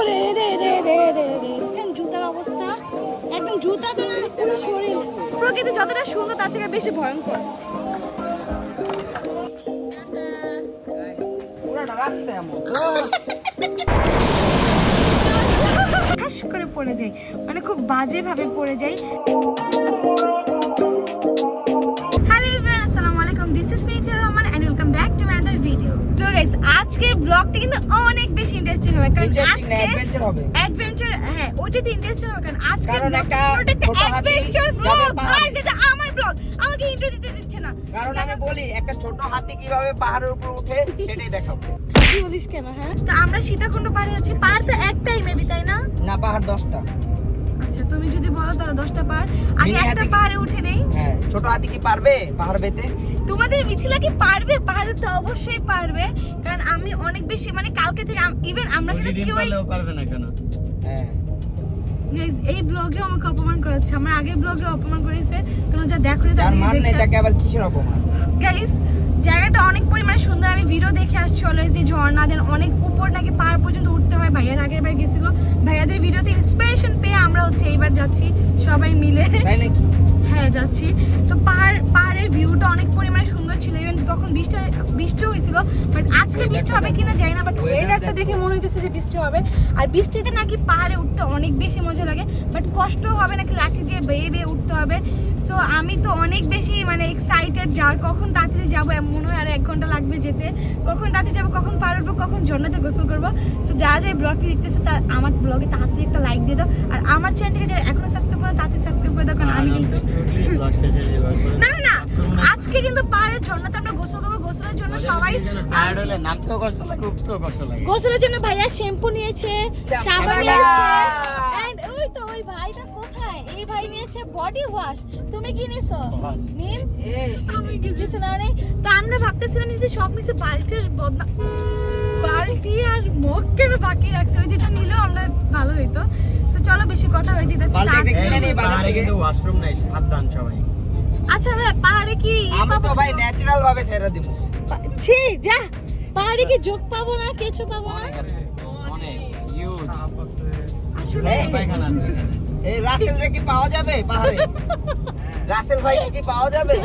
রে রে রে রে রে রে কেন জুতার অবস্থা একদম জুতা তো না পুরো শরীর প্রকৃতি যতটা সুন্দর তার থেকে বেশি ভয়ঙ্কর ঠাস করে পড়ে যাই মানে খুব বাজে ভাবে পড়ে যাই আজকের ব্লগটা কিন্তু অনেক বেশি ইন্টারেস্টিং হবে কারণ আজকে অ্যাডভেঞ্চার হ্যাঁ ওইটাতে ইন্টারেস্টিং হবে কারণ আজকে ব্লগটা একটা অ্যাডভেঞ্চার ব্লগ গাইস এটা আমার ব্লগ আমাকে ইন্ট্রো দিতে দিচ্ছে না কারণ আমি বলি একটা ছোট হাতি কিভাবে পাহাড়ের উপর ওঠে সেটাই দেখাবো কি বলিস কেন হ্যাঁ তো আমরা সীতাকুণ্ড পাহাড়ে আছি পাহাড় তো একটাই মেবি তাই না না পাহাড় 10টা আচ্ছা তুমি যদি বলো তাহলে 10টা পাহাড় আগে একটা পাহাড়ে উঠে নেই হ্যাঁ ছোট হাতি কি পারবে পাহাড় বেতে তোমাদের মিথিলা কি পারবে পাহাড় তো অবশ্যই পারবে কারণ আমি অনেক বেশি মানে কালকে থেকে ইভেন আমরা কিন্তু কেউই পারবে না কেন হ্যাঁ গাইস এই ব্লগে আমাকে অপমান করেছে আমার আগের ব্লগে অপমান করেছে তোমরা যা দেখোনি তার মানে নেই তাকে আবার কিসের অপমান গাইস জায়গাটা অনেক পরিমাণে সুন্দর আমি ভিডিও দেখে আসছি অলওয়েজ যে ঝর্ণা দেন অনেক উপর নাকি পাহাড় পর্যন্ত উঠতে হয় ভাইয়ার আগের বার গেছিল ভাইয়াদের ভিডিওতে ইন্সপিরেশন পেয়ে আমরা হচ্ছে এইবার যাচ্ছি সবাই মিলে তাই নাকি হ্যাঁ যাচ্ছি তো পাহাড়ের ভিউটা অনেক পরিমাণে সুন্দর ছিল ইভেন তখন বৃষ্টি হয়েছিল বাট আজকে বৃষ্টি হবে কিনা জানি না বাট ওয়েদারটা দেখে মনে হইতেছে যে বৃষ্টি হবে আর বৃষ্টিতে নাকি পাহাড়ে উঠতে অনেক বেশি মজা লাগে বাট কষ্ট হবে নাকি লাঠি দিয়ে বেয়ে বেয়ে উঠতে হবে সো আমি তো অনেক বেশি মানে এক্সাইটেড যার কখন তাড়াতাড়ি যাবো মনে হয় আর 1 ঘন্টা লাগবে যেতে কখন তাড়াতাড়ি যাবো কখন পাহাড় উঠবো কখন ঝর্ণাতে গোসল করবো তো যারা যারা ব্লগটি দেখতেছে তা আমার ব্লগে তাড়াতাড়ি একটা লাইক দিয়ে দাও আর আমার চ্যানেলটিকে যারা এখনো সাবস্ক্রাইব করে তাড়াতাড়ি সাবস্ক্রাইব করে দাও কারণ আমি কিন্তু না না আজকে কিন্তু পাহাড়ের ঝর্ণাতে আমরা গোসল করবো গোসলের জন্য সবাই নামতেও কষ্ট লাগে উঠতেও কষ্ট লাগে গোসলের জন্য ভাইয়া শ্যাম্পু নিয়েছে সাবান নিয়েছে এন্ড ওই তো ওই ভাইটা কোথায় এই ভাই নিয়েছে বডি ওয়াশ তুমি কি নিছো নিম আমি কিছু না নেই তো আমরা ভাবতেছিলাম যে সব মিশে বালতি আর মগ কেন বাকি রাখছে ওই যেটা নিলেও আমরা ভালো হইতো তো চলো বেশি কথা হয়ে যেতেছে পাহাড়ে কিন্তু ওয়াশরুম নাই সাবধান সবাই আচ্ছা ভাই পাহাড়ে কি আমি তো ভাই ন্যাচারাল ভাবে ছেড়ে দিব ছি যা পাহাড়ে কি যোগ পাবো না কিছু পাবো না অনেক হিউজ আসলে এই রাসেল রে কি পাওয়া যাবে পাহাড়ে রাসেল ভাই কি পাওয়া যাবে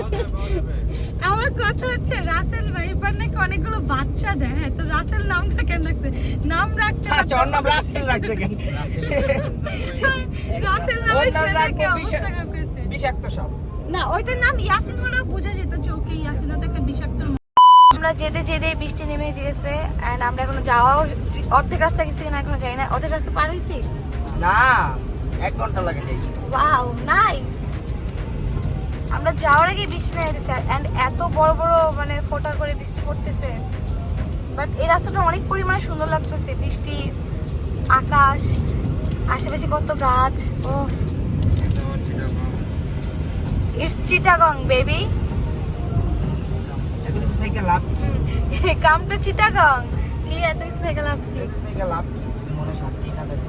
আমার কথা হচ্ছে রাসেল ভাই পার নাকি অনেকগুলো বাচ্চা দেয় হ্যাঁ তো রাসেল নামটা কেন রাখছে নাম রাখতে আচ্ছা ওর নাম রাসেল রাখছে কেন রাসেল নামে ছেলেকে অবস্থা খারাপ করেছে বিষাক্ত সব না ওইটার নাম ইয়াসিন হলেও বোঝা যেত যে ওকে ইয়াসিন তো একটা বিষাক্ত আমরা যেতে যেতে বৃষ্টি নেমে গিয়েছে এন্ড আমরা এখনো যাওয়াও অর্ধেক রাস্তা গেছি না এখনো যাই না অর্ধেক রাস্তা পার হইছি না 1 ঘন্টা লাগে যাই ওয়াও নাইস আমরা যাওয়ার আগে বৃষ্টি নেমে গেছে এন্ড এত বড় বড় মানে ফোঁটা করে বৃষ্টি পড়তেছে বাট এই রাস্তাটা অনেক পরিমাণে সুন্দর লাগতেছে বৃষ্টি আকাশ আশেপাশে কত গাছ ওহ It's Chittagong, baby. থেকে লাভ Come to Chittagong. কি এত কিছু থেকে লাভ কি? থেকে লাভ মনে শান্তি না থাকে।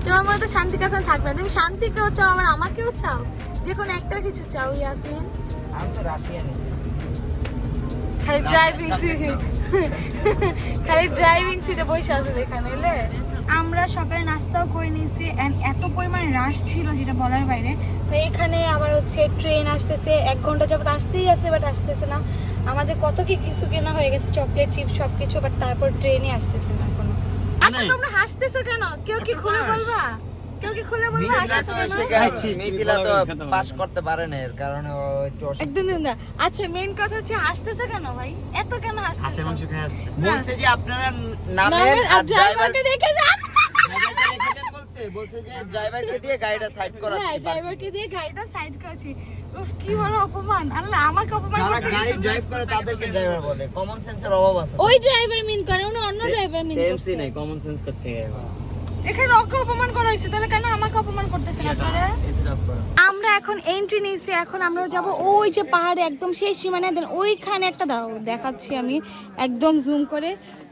তোমার মনে তো শান্তি কখন থাকবে না তুমি শান্তিকেও চাও আবার আমাকেও চাও যে কোনো একটা কিছু চাও ইয়াসিন আমি তো রাশিয়ানি খালি ড্রাইভিং সিটে বসে আছে এখানে এলে আমরা সকালে নাস্তাও করে নিয়েছি এন্ড এত পরিমাণ রাশ ছিল যেটা বলার বাইরে তো এখানে আবার হচ্ছে ট্রেন আসতেছে 1 ঘন্টা যাবত আসতেই আছে বাট আসতেছে না আমাদের কত কি কিছু কেনা হয়ে গেছে চকলেট চিপস সবকিছু বাট তারপর ট্রেনই আসতেছে না এখনো আচ্ছা তোমরা হাসতেছো কেন কেউ কি খুলে বলবা কেউ কি খুলে বলবা মিথিলা তো পাস করতে পারে না এর কারণে একদম না আচ্ছা মেইন কথা হচ্ছে হাসতেছে কেন ভাই এত কেন হাসতেছে হাসির মাংস খেয়ে আসছে বলছে যে আপনারা নামের আর ড্রাইভারকে রেখে যান বলছে যে ড্রাইভারকে দিয়ে গাড়িটা সাইড করাচ্ছি হ্যাঁ ড্রাইভারকে দিয়ে গাড়িটা সাইড করাচ্ছি উফ কি বড় অপমান আল্লাহ আমাকে অপমান যারা গাড়ি ড্রাইভ করে তাদেরকে ড্রাইভার বলে কমন সেন্সের অভাব আছে ওই ড্রাইভার মিন করে অন্য ড্রাইভার মিন করছে সেন্সই নাই কমন সেন্স করতে হবে এখানে ওকে অপমান করা হয়েছে তাহলে কেন আমাকে অপমান করতেছেন আপনারা আমরা এখন এন্ট্রি নিয়েছি এখন আমরা যাব ওই যে পাহাড়ে একদম সেই সীমানায় দেন ওইখানে একটা দাঁড়াও দেখাচ্ছি আমি একদম জুম করে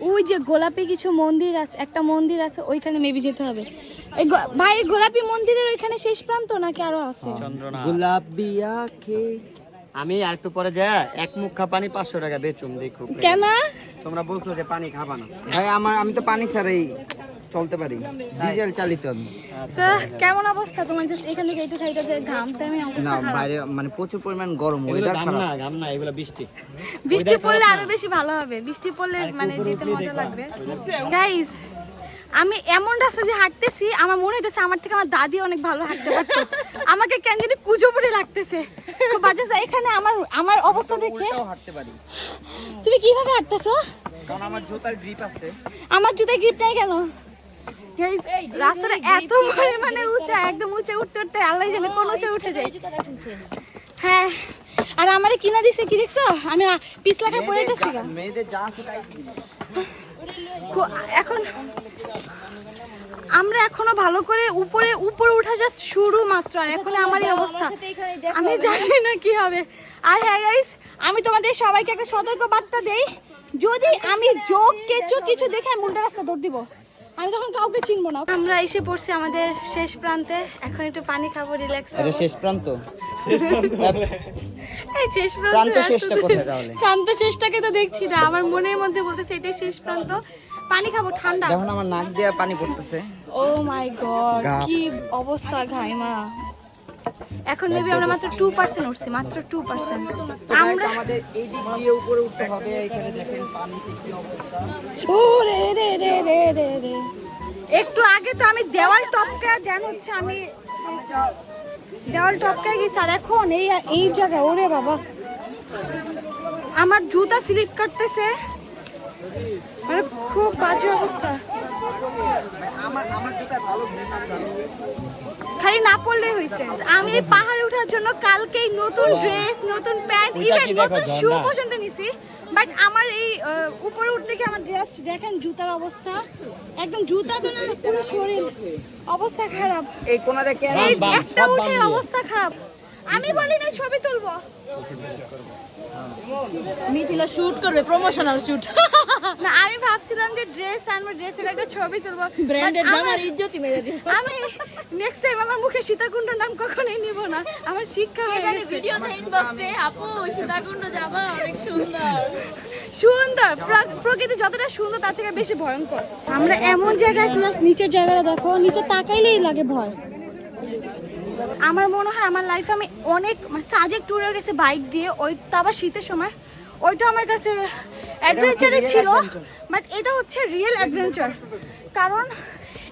ওই যে গোলাপি কিছু মন্দির আছে একটা মন্দির আছে ওইখানে মেবি যেতে হবে ভাই গোলাপি মন্দিরের ওইখানে শেষ প্রান্ত নাকি আরো আছে গোলাপি আঁখে আমি আরেকটু পরে যা এক মুখ খা পানি 500 টাকা বেচুম দেখো কেন তোমরা বলছো যে পানি খাবা না ভাই আমি তো পানি ছাড়াই চলতে পারি, ডিজেল চালিত আমি। তো কেমন অবস্থা তোমার? জাস্ট এখান থেকে একটু খাইতে ঘামতে আমি না অবস্থা খারাপ। বাইরে মানে প্রচুর পরিমাণ গরম, ওয়েদার খারাপ। গাম না, এগুলা বৃষ্টি। বৃষ্টি পড়লে আরো বেশি ভালো হবে, বৃষ্টি পড়লে মানে যেতে মজা লাগবে। গাইস আমি এমন রাস্তা দিয়ে হাঁটতেছি, আমার মনে হইতেছে আমার থেকে আমার দাদি অনেক ভালো হাঁটতে পারতো। আমাকে কেন জানি কুজো পড়ে লাগতেছে খুব বাজে অবস্থা। এখানে আমার অবস্থা দেখে হাঁটতে পারি। তুমি কিভাবে হাঁটতেছো? কারণ আমার জুতার গ্রিপ আছে। আমার জুতায় গ্রিপ নাই কেন? গাইস রাস্তাটা এত পরিমাণে উঁচা, একদম উঁচে উঠতে উঠতে আল্লাহ জানে কোন উঁচে উঠে যায়। হ্যাঁ আর আমারে কিনা দিছে কি দেখছো? আমি পিছলা খায় পড়ে গেছি। মেয়েদের যা আছে তাই দিবে। এখন আমরা এখনো ভালো করে উপরে উপরে উঠা জাস্ট শুরু মাত্র, আর এখন আমার এই অবস্থা আমি জানি না কি হবে। আর হ্যাঁ গাইস আমি তোমাদের সবাইকে একটা সতর্ক বার্তা দেই, যদি আমি যোগ কেঁচো কিছু দেখে আমি উল্টা রাস্তা দৌড় দিব, আমি তখন কাউকে চিনবো না। আমরা এসে পড়ছি আমাদের শেষ প্রান্তে, এখন একটু পানি খাবো, রিল্যাক্স এটা শেষ প্রান্ত। এই শেষ প্রান্ত শেষটা কোথায় তাহলে? প্রান্ত শেষটাকে তো দেখছি না, আমার মনের মধ্যে বলতেছে এটাই শেষ প্রান্ত। পানি খাবো ঠান্ডা। এখন আমার নাক দিয়ে পানি পড়তেছে। ও মাই গড কি অবস্থা ঘাইমা। এখন মেবি আমরা মাত্র 2% উঠছি, মাত্র 2%। আমরা আমাদের এই দিক দিয়ে উপরে উঠতে হবে। এখানে দেখেন পানি কি অবস্থা। ও রে রে রে রে রে রে, একটু আগে তো আমি দেওয়াল টপকায় যেন হচ্ছে আমি দেওয়াল টপকায় গেছি, আর এখন এই জায়গায় ওরে বাবা আমার জুতা স্লিপ করতেছে, মানে খুব বাজে অবস্থা। আমার জুতা ভালো গ্রিপ আছে। খালি না পড়লেই হয়েছে। আমি এই পাহাড়ে ওঠার জন্য কালকেই নতুন ড্রেস, নতুন প্যান্ট, ইভেন নতুন শু পর্যন্ত নিছি, বাট আমার এই উপরে উঠতে গিয়ে আমার জাস্ট দেখেন জুতার অবস্থা, একদম জুতা তো না পুরো শরীর অবস্থা খারাপ। এই কোণারে কেন এই একটা উঠে অবস্থা খারাপ। আমি বলি না ছবি তুলবো, মিথিলা শুট করবে, প্রমোশনাল শুট। না আমি ভাবছিলাম যে ড্রেস আনবো, ড্রেসের একটা ছবি তুলবো, ব্র্যান্ডের জামার ইজ্জতই মেরে দিল। আমি নেক্সট টাইম আমার মুখে সীতাকুণ্ড নাম কখনোই নিব না, আমার শিক্ষা হয়ে এখানে গেছে। ভিডিওতে ইনবক্সে আপু সীতাকুণ্ড জামা অনেক সুন্দর। সুন্দর প্রকৃতি যতটা সুন্দর তার থেকে বেশি ভয়ঙ্কর। আমরা এমন জায়গায় ছিলাম, নিচের জায়গাটা দেখো, নিচে তাকাইলেই লাগে ভয়। আমার মনে হয় আমার লাইফে আমি অনেক সাজেক ট্যুরে গেছে বাইক দিয়ে, ওইটা আবার শীতের সময়, ওইটা আমার কাছে অ্যাডভেঞ্চারে ছিল, বাট এটা হচ্ছে রিয়েল অ্যাডভেঞ্চার। কারণ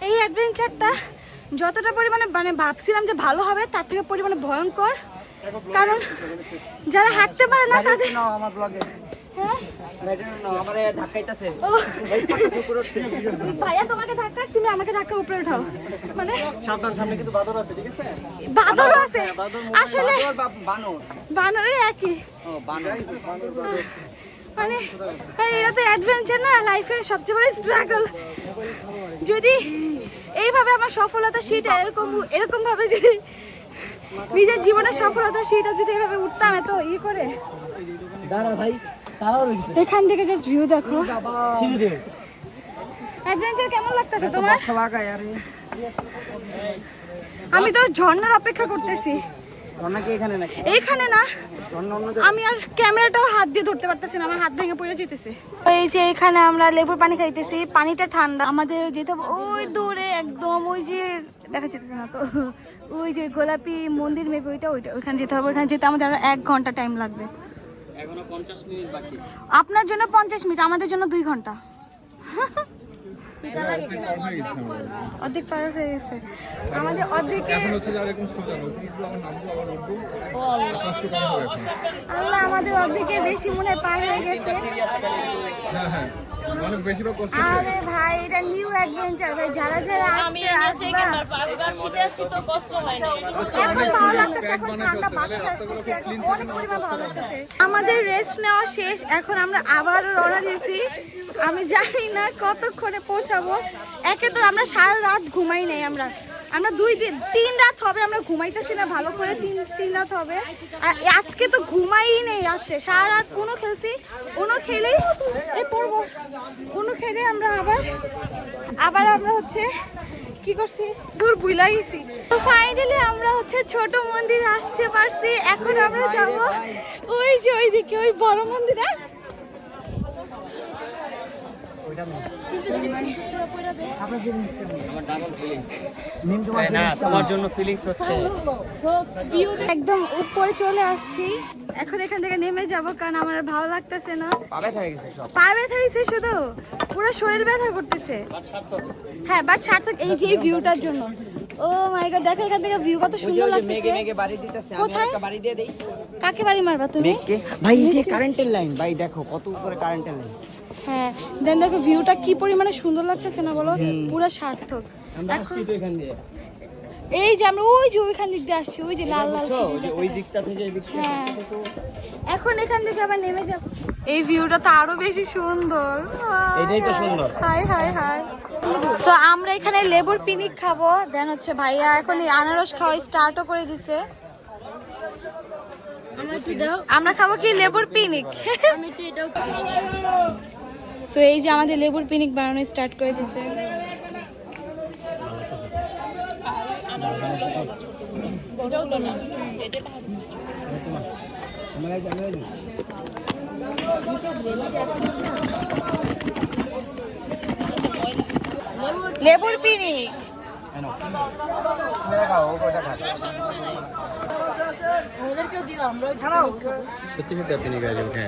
এই অ্যাডভেঞ্চারটা যতটা পরিমাণে মানে ভাবছিলাম যে ভালো হবে, তার থেকে পরিমাণে ভয়ঙ্কর। কারণ যারা হাঁটতে পারে না তাদের আমার ব্লগে হ্যাঁ আমারে ধাক্কাইতাছে। ও ভাইয়া তোমাকে ধাক্কা, তুমি আমাকে ধাক্কা উপরে উঠাও, মানে সাবধান, সামনে কিন্তু বাদর আছে, ঠিক আছে? বাদরও আছে আসলে, বানর বানরই একই, ও বানর মানে এটা তো অ্যাডভেঞ্চার না, লাইফের সবচেয়ে বড় স্ট্রাগল। যদি এইভাবে আমার সফলতা সেটা এরকম ভাবে যদি নিজের জীবনের সফলতা সেটা যদি এভাবে উঠতাম এত ইয়ে করে। দাঁড়া ভাই, তারাও রয়েছে। এখান থেকে জাস্ট ভিউ দেখো। ছিড়ে দে। অ্যাডভেঞ্চার কেমন লাগতেছে তোমার? ভালো লাগায় আরে। আমি তো ঝর্ণার অপেক্ষা করতেছি। ঝর্ণা কি এখানে নাকি? এইখানে না, ঝর্ণা অন্য আমি আর ক্যামেরাটাও হাত দিয়ে ধরতে পারতেছি না, আমার হাত ভেঙে পড়ে যেতেছে। এই যে এখানে আমরা লেবুর পানি খাইতেছি, পানিটা ঠান্ডা। আমাদের যেতে হবে ওই দূরে একদম, ওই যে দেখা যেতেছে না তো, ওই যে গোলাপি মন্দির মেঘ, ওইখানে যেতে হবে। ওইখানে যেতে আমাদের আরো 1 ঘন্টা টাইম লাগবে। এখনো 50 মিনিট বাকি। আপনার জন্য 50 মিনিট, আমাদের জন্য 2 ঘন্টা। অর্ধেক পার হয়ে গেছে আমাদের, অর্ধেকে আল্লাহ আমাদের অর্ধেকের বেশি মনে হয় পার হয়ে গেছে। আরে ভাই এটা নিউ অ্যাডভেঞ্চার ভাই, যারা যারা আমি আসতে আসবা এবার শীতে আসছি তো কষ্ট হয় না। এখন ভালো লাগতেছে, এখন ঠান্ডা বাতাস আসতেছে, এখন অনেক পরিমাণ ভালো লাগতেছে। আমাদের রেস্ট নেওয়া শেষ, এখন আমরা আবার রওনা দিয়েছি। আমি জানি না কতক্ষণে পৌঁছাবো। একে তো আমরা সারা রাত ঘুমাই নাই, আমরা 3 রাত হবে আমরা ঘুমাইতেছি না ভালো করে, 3 রাত হবে। আর আজকে তো ঘুমাই নেই রাত্রে, সারা রাত কোনো খেলছি, কোনো খেলেই পড়বো, কোনো খেলে আমরা আবার আমরা হচ্ছে কি করছি, দূর ভুলা গেছি। তো ফাইনালি আমরা হচ্ছে ছোট মন্দির আসতে পারছি। এখন আমরা যাব ওই যে ওইদিকে, ওই বড় মন্দিরে। কিন্তু যদি তোরা পয়রা দে আমার ডাবল ফিলিংস না তোমার জন্য ফিলিংস হচ্ছে একদম উপরে চলে আসছি। এখন এখান থেকে নেমে যাব কারণ আমার আর ভালো লাগতেছে না। পা ব্যথা হয়ে গেছে সব। পা ব্যথা হয়েছে শুধু, পুরো শরীর ব্যথা করতেছে। হ্যাঁ বাট সার্থক এই যে ভিউটার জন্য। ও মাই গড, দেখো এখান থেকে ভিউ কত সুন্দর লাগতেছে। মেঘে মেঘে বাড়ি দিতেছে, আমি কোথায়? একটা বাড়ি দিয়ে দেই। কাকে বাড়ি মারবা তুমি? মেঘকে ভাই, এই যে কারেন্টের লাইন ভাই, দেখো কত উপরে কারেন্টের লাইন। হ্যাঁ দেন দেখো ভিউটা কি পরিমাণে সুন্দর লাগতেছে না বলো, পুরো সার্থক। আমরা আসছি তো এখান দিয়ে এই যে আমরা ওই যে ওইখান দিক দিয়ে আসছি, ওই যে লাল লাল বুঝছো ওই যে ওই দিকটা থেকে এই দিকটা হ্যাঁ এখন এখান থেকে আবার নেমে যাব। এই ভিউটা তো আরো বেশি সুন্দর। এটাই তো সুন্দর। High high high. সো আমরা এখানে লেবুর পিনিক খাবো, দেন হচ্ছে ভাইয়া এখন এই আনারস খাওয়া স্টার্টও করে দিছে। আমার একটু দাও, আমরা খাবো কি লেবুর পিনিক। আমি একটু এটাও খাবো। সো এই যে আমাদের লেবুর পিনিক বানানো স্টার্ট করে দিছে। লেবুর পিনিক ওদেরকেও দিও, আমরা সত্যি সত্যি আপনি গাড়ি উঠে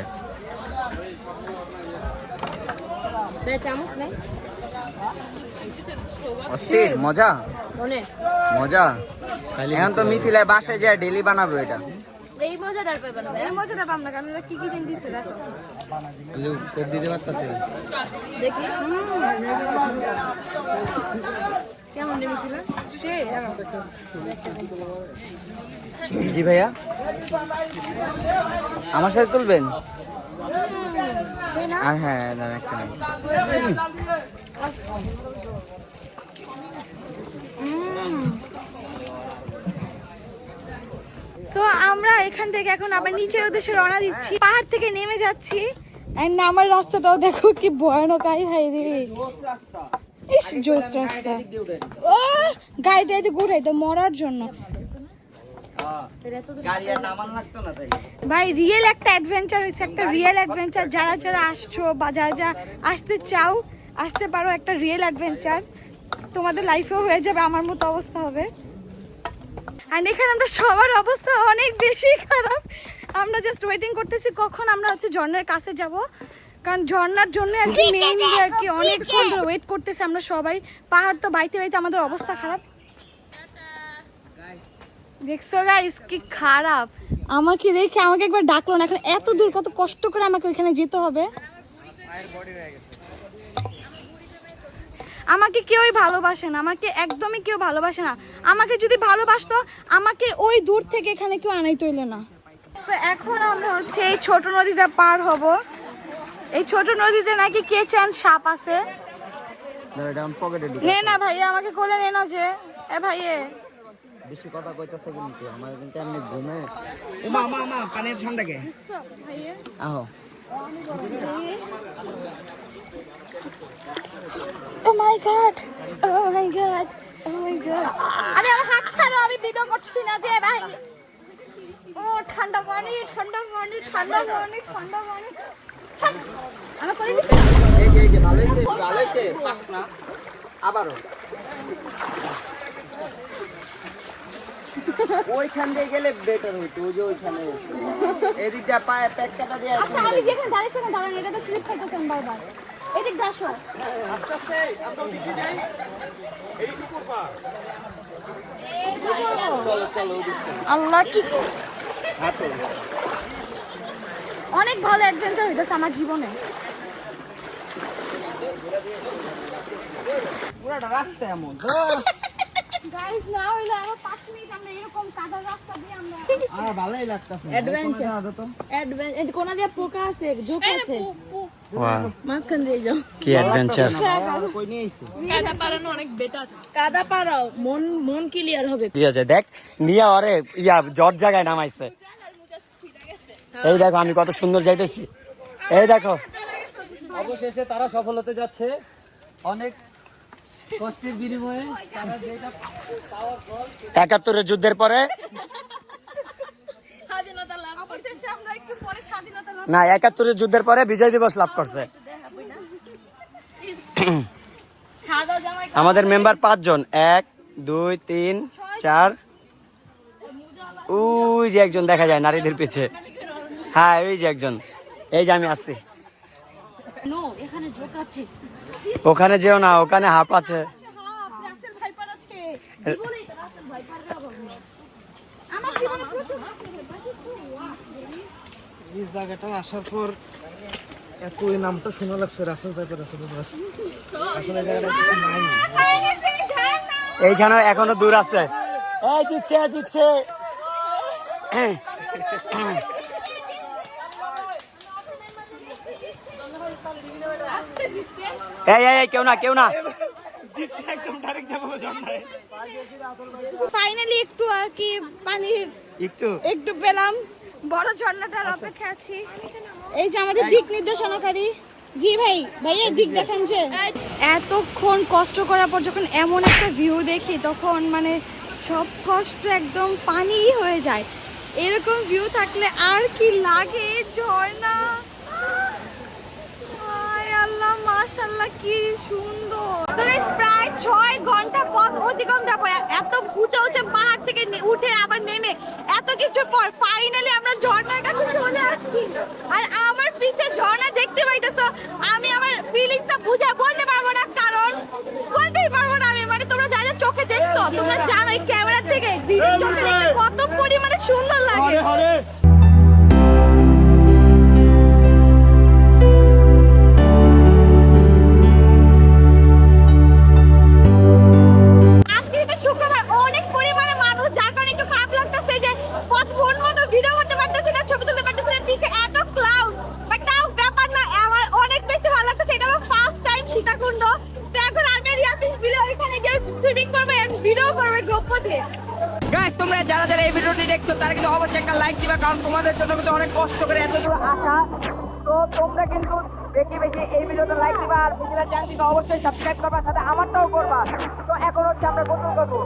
চামচ নাই অস্থির মজা অনেক মজা। এখন তো মিথিলায় বাসায় যায় ডেলি বানাবো এটা। এই মজাটার পাইবা না এই মজাটা পাম না কারণ এরা কি কি দিন দিচ্ছে দেখো। করে দিতে পারতাছে দেখি কেমন নেমেছিল সে জি ভাইয়া, আমার সাথে তুলবেন? সে না হ্যাঁ দাঁড়ান একটা নেই। সো আমরা এখান থেকে এখন আবার নিচের উদ্দেশ্যে রওনা দিচ্ছি। পাহাড় থেকে নেমে যাচ্ছি। এন্ড আমার রাস্তাটাও দেখো কি ভয়ানক, আই হাই রে। ইস জোস রাস্তা। ও গাড়িটা এতে ঘুরাই তো মরার জন্য। গাড়ি আর নামান লাগতো না তাই। ভাই রিয়েল একটা অ্যাডভেঞ্চার হয়েছে, একটা রিয়েল অ্যাডভেঞ্চার। যারা যারা আসছো বা যারা যা আসতে চাও আসতে পারো, একটা রিয়েল অ্যাডভেঞ্চার তোমাদের লাইফেও হয়ে যাবে, আমার মতো অবস্থা হবে। আর এখানে আমরা সবার অবস্থা অনেক বেশি খারাপ। আমরা জাস্ট ওয়েটিং করতেছি কখন আমরা হচ্ছে ঝর্ণার কাছে যাব, কারণ ঝর্ণার জন্য আর কি মেইনলি আর কি অনেকক্ষণ ধরে ওয়েট করতেছি আমরা সবাই। পাহাড় তো বাইতে বাইতে আমাদের অবস্থা খারাপ। দেখছো গাইস কি খারাপ, আমাকে দেখে আমাকে একবার ডাকলো না, এখন এত দূর কত কষ্ট করে আমাকে ওইখানে যেতে হবে। আমাকে কেউই ভালোবাসে না, আমাকে একদমই কেউ ভালোবাসে না। আমাকে যদি ভালোবাসতো আমাকে ওই দূর থেকে এখানে কেউ আনাই তৈলে না। তো এখন আমরা হচ্ছে এই ছোট নদীতে পার হব। এই ছোট নদীতে নাকি কেচান সাপ আছে। পকেটে নে না ভাইয়া আমাকে কোলে নে না যে। এ ভাইয়ে বেশি কথা কইতাছে কিন্তু আমার কিন্তু এমনি ঘুমে। ও মা মা মা পানির ঠান্ডা কে আহো। ও মাই গড, ও মাই গড, ও মাই গড। আরে আমার হাত ছাড়ো, আমি ভিডিও করছি না যে ভাই। ও ঠান্ডা পানি ঠান্ডা পানি ঠান্ডা পানি ঠান্ডা পানি। আমি করে দিচ্ছি। এই যে ভালো হইছে পাক না আবারো। ওইখান দিয়ে গেলে বেটার হইতো, ওই যে ওইখানে এদিকটা পায়ে প্যাকটা দিয়ে। আচ্ছা আমি যেখানে দাঁড়িয়েছি না দাঁড়ান, এটাতে স্লিপ খাইতেছেন বারবার। এদিক দাসো আস্তে আস্তে আমরা দিকে যাই এই কি করবা চলো চলো আল্লাহ কি হাঁটো অনেক ভালো অ্যাডভেঞ্চার হইতেছে আমার জীবনে। পুরাটা রাস্তা এমন গাইস না হইলো আরো 5 মিনিট আমরা এরকম কাদার রাস্তা দিয়ে আমরা আমার ভালোই লাগতাছে। অ্যাডভেঞ্চার অ্যাডভেঞ্চার কোনা দিয়ে পোকা আছে, জোক আছে। ওয়াও মাঝখান দিয়ে যাও। কি অ্যাডভেঞ্চার কই নিয়ে আইছি? কাদা পারানো অনেক বেটার। কাদা পারাও মন মন ক্লিয়ার হবে। ঠিক আছে দেখ নিয়া ওরে ইয়া জট জায়গায় নামাইছে। এই দেখো আমি কত সুন্দর যাইতেছি, এই দেখো। অবশেষে তারা সফল হতে যাচ্ছে অনেক কষ্টের বিনিময়ে। ৭১ যুদ্ধের পরে স্বাধীনতা লাভ অবশেষে আমরা একটু পরে স্বাধীনতা লাভ না ৭১ যুদ্ধের পরে বিজয় দিবস লাভ করছে। সাদা জামাই আমাদের মেম্বার 5 জন, 1 2 3 4, ওই যে একজন দেখা যায় নারীদের পিছে, হ্যাঁ ওই যে একজন, এই যে আমি আসছি। নো এখানে জোক আছে ওখানে যেও না, ওখানে হাফ আছে। রাসেল ভাইপার আছে। জীবনে রাসেল ভাইপার খাবো আমার জীবনে প্রথম রাসেল ভাইপার। এই জায়গাটা আসার পর একই নামটা শোনা লাগছে, রাসেল ভাইপার। আসলে জায়গাটা নাই। এইখানে এখনো দূর আছে। এই জিতছে জিতছে। এই এই কেউ না কেউ না। ফাইনালি একটু আর কি পানির একটু পেলাম, বড় ঝর্ণাটার অপেক্ষা আছি। এই যে আমাদের দিক নির্দেশনাকারী, জি ভাই, ভাইয়া দিক দেখান। যে এতক্ষণ কষ্ট করার পর যখন এমন একটা ভিউ দেখি তখন মানে সব কষ্ট একদম পানি হয়ে যায়। এরকম ভিউ থাকলে আর কি লাগে। ঝর্ণা, হায় আল্লাহ, মাশাআল্লাহ, কি সুন্দর। প্রায় 6 ঘন্টা পথ অতিক্রম তারপর এত উঁচু উঁচু পাহাড় থেকে উঠে আবার নেমে এত কিছু পর ফাইনালি আমরা ঝর্ণার কাছে চলে আসছি। আর আমার পিছে ঝর্ণা দেখতে পাইতেছো, আমি আমার ফিলিংসটা বুঝা বলতে পারবো না, কারণ বলতেই পারবো না আমি। মানে তোমরা যা যা চোখে দেখছো, তোমরা জানো এই ক্যামেরা থেকে ভিডিও চোখে দেখতে কত পরিমাণে সুন্দর লাগে। তোমরা যারা যারা এই ভিডিওটি দেখছো তারা কিন্তু অবশ্যই একটা লাইক দিবা, কারণ তোমাদের জন্য কিন্তু অনেক কষ্ট করে এত দূর আসা। তো তোমরা কিন্তু বেশি বেশি এই ভিডিওটা লাইক দিবা, আর ভিডিওটা চ্যানেলটিকে অবশ্যই সাবস্ক্রাইব করবা, সাথে আমারটাও করবা। তো এখন হচ্ছে আমরা গোসল করবো।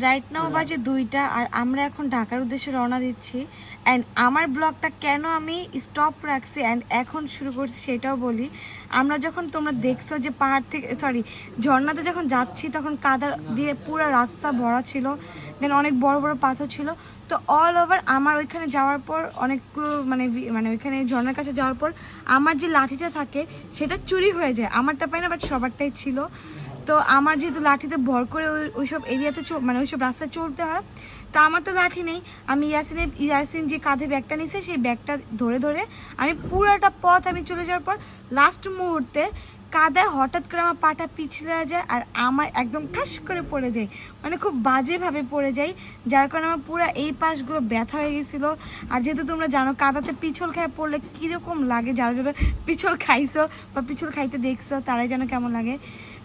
রাইট নাও বাজে 2টা, আর আমরা এখন ঢাকার উদ্দেশ্যে রওনা দিচ্ছি। অ্যান্ড আমার ব্লগটা কেন আমি স্টপ রাখছি অ্যান্ড এখন শুরু করছি সেটাও বলি। আমরা যখন তোমরা দেখছো যে পাহাড় থেকে ঝর্ণাতে যখন যাচ্ছি তখন কাদা দিয়ে পুরো রাস্তা ভরা ছিল, দেন অনেক বড় বড় পাথর ছিল। তো অল ওভার আমার ওইখানে যাওয়ার পর অনেকগুলো মানে ওইখানে ঝর্ণার কাছে যাওয়ার পর আমার যে লাঠিটা থাকে সেটা চুরি হয়ে যায়। আমারটা পাই না, বাট সবারটাই ছিল। তো আমার যেহেতু লাঠিতে ভর করে ওইসব এরিয়াতে মানে ওইসব রাস্তায় চলতে হয়, তো আমার তো লাঠি নেই। আমি ইয়াসিন যে কাঁধে ব্যাগটা নিছে সেই ব্যাগটা ধরে ধরে আমি পুরোটা পথ আমি চলে যাওয়ার পর লাস্ট মুহূর্তে কাদায় হঠাৎ করে আমার পাটা পিছলে যায় আর আমার একদম ঠাস করে পড়ে যায়, মানে খুব বাজেভাবে পড়ে যায়, যার কারণে আমার পুরো এই পাশগুলো ব্যথা হয়ে গেছিলো। আর যেহেতু তোমরা জানো কাদাতে পিছল খেয়ে পড়লে কীরকম লাগে, যারা যারা পিছল খাইছো বা পিছল খাইতে দেখছো তারাই যেন কেমন লাগে।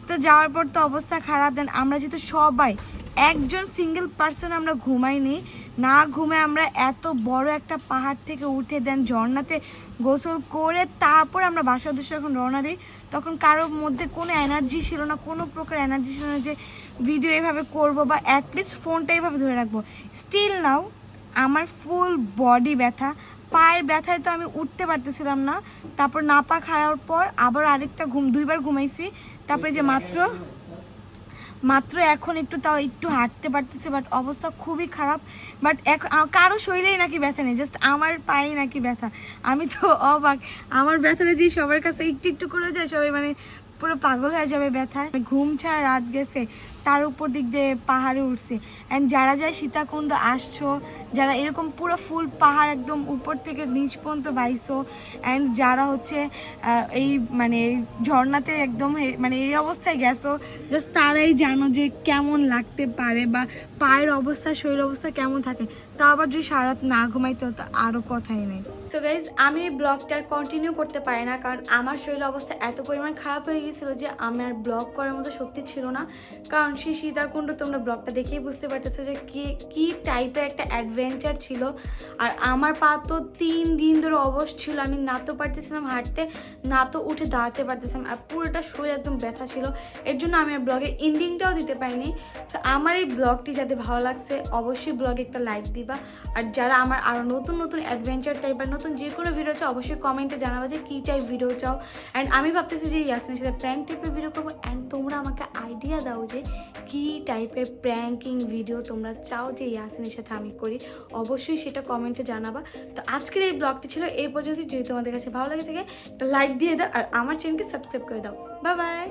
তো যাওয়ার পর তো অবস্থা খারাপ। দেন আমরা যেহেতু সবাই একজন সিঙ্গেল পার্সন আমরা ঘুমাইনি, না ঘুমে আমরা এত বড় একটা পাহাড় থেকে উঠে দেন ঝর্ণাতে গোসল করে তারপর আমরা বাসার উদ্দেশ্যে যখন রওনা দিই, তখন কারোর মধ্যে কোনো এনার্জি ছিল না, কোনো প্রকার এনার্জি ছিল না যে ভিডিও এভাবে করবো বা অ্যাটলিস্ট ফোনটা এইভাবে ধরে রাখবো। স্টিল নাও আমার ফুল বডি ব্যথা, পায়ের ব্যথায় তো আমি উঠতে পারতেছিলাম না। তারপর নাপা খাওয়ার পর আবার আরেকটা 2বার ঘুমাইছি। তারপরে যে মাত্র এখন তাও একটু হাঁটতে পারতেছে, বাট অবস্থা খুবই খারাপ। বাট কারো শরীরেই নাকি ব্যথা নেই, জাস্ট আমার পায়ে নাকি ব্যথা। আমি তো অবাক, আমার ব্যথাটা যে সবার কাছে একটু একটু করে যায়, সবাই মানে পুরো পাগল হয়ে যাবে ব্যথায়। ঘুম ছাড়া রাত গেছে, তার উপর দিক দিয়ে পাহাড়ে উঠছে। অ্যান্ড যারা যায় সীতাকুণ্ড আসছো, যারা এরকম পুরো ফুল পাহাড় একদম উপর থেকে নিচ পর্যন্ত বাইছো, অ্যান্ড যারা হচ্ছে এই মানে ঝর্ণাতে একদম মানে এই অবস্থায় গেছো, জাস্ট তারাই জানো যে কেমন লাগতে পারে বা পায়ের অবস্থা শরীর অবস্থা কেমন থাকে। তা আবার যদি সারা রাত না ঘুমাইতে তো আরও কথাই নেই। তো গাইজ আমি এই ব্লগটা কন্টিনিউ করতে পারি না, কারণ আমার শরীর অবস্থা এত পরিমাণ খারাপ হয়ে গিয়েছিল যে আমার ব্লগ করার মতো শক্তি ছিল না। কারণ সেই সীতাকুণ্ড তোমরা ব্লগটা দেখেই বুঝতে পারতেছো যে কি টাইপের একটা অ্যাডভেঞ্চার ছিল। আর আমার পা তো 3 দিন ধরে অবশ ছিল, আমি না তো পারতেছিলাম হাঁটতে, না তো উঠে দাঁড়াতে পারতেছিলাম, আর পুরোটা শরীর একদম ব্যথা ছিল। এর জন্য আমি আর ব্লগের এন্ডিংটাও দিতে পারিনি। সো আমার এই ব্লগটি যাতে ভালো লাগছে অবশ্যই ব্লগে একটা লাইক দিবা। আর যারা আমার আরও নতুন নতুন অ্যাডভেঞ্চার টাইপ বা নতুন যে কোনো ভিডিও চাও অবশ্যই কমেন্টে জানাবা যে কী টাইপ ভিডিও চাও। অ্যান্ড আমি ভাবতেছি যে ইয়াসিনের সাথে প্র্যাঙ্ক টাইপের ভিডিও করবো। অ্যান্ড তোমরা আমাকে আইডিয়া দাও যে কী টাইপের প্র্যাঙ্কিং ভিডিও তোমরা চাও যে ইয়াসিনের সাথে আমি করি, অবশ্যই সেটা কমেন্টে জানাবা। তো আজকের এই ব্লগটি ছিল এই পর্যন্ত। যদি তোমাদের কাছে ভালো লাগে থাকে একটা লাইক দিয়ে দাও আর আমার চ্যানেলকে সাবস্ক্রাইব করে দাও। Bye bye.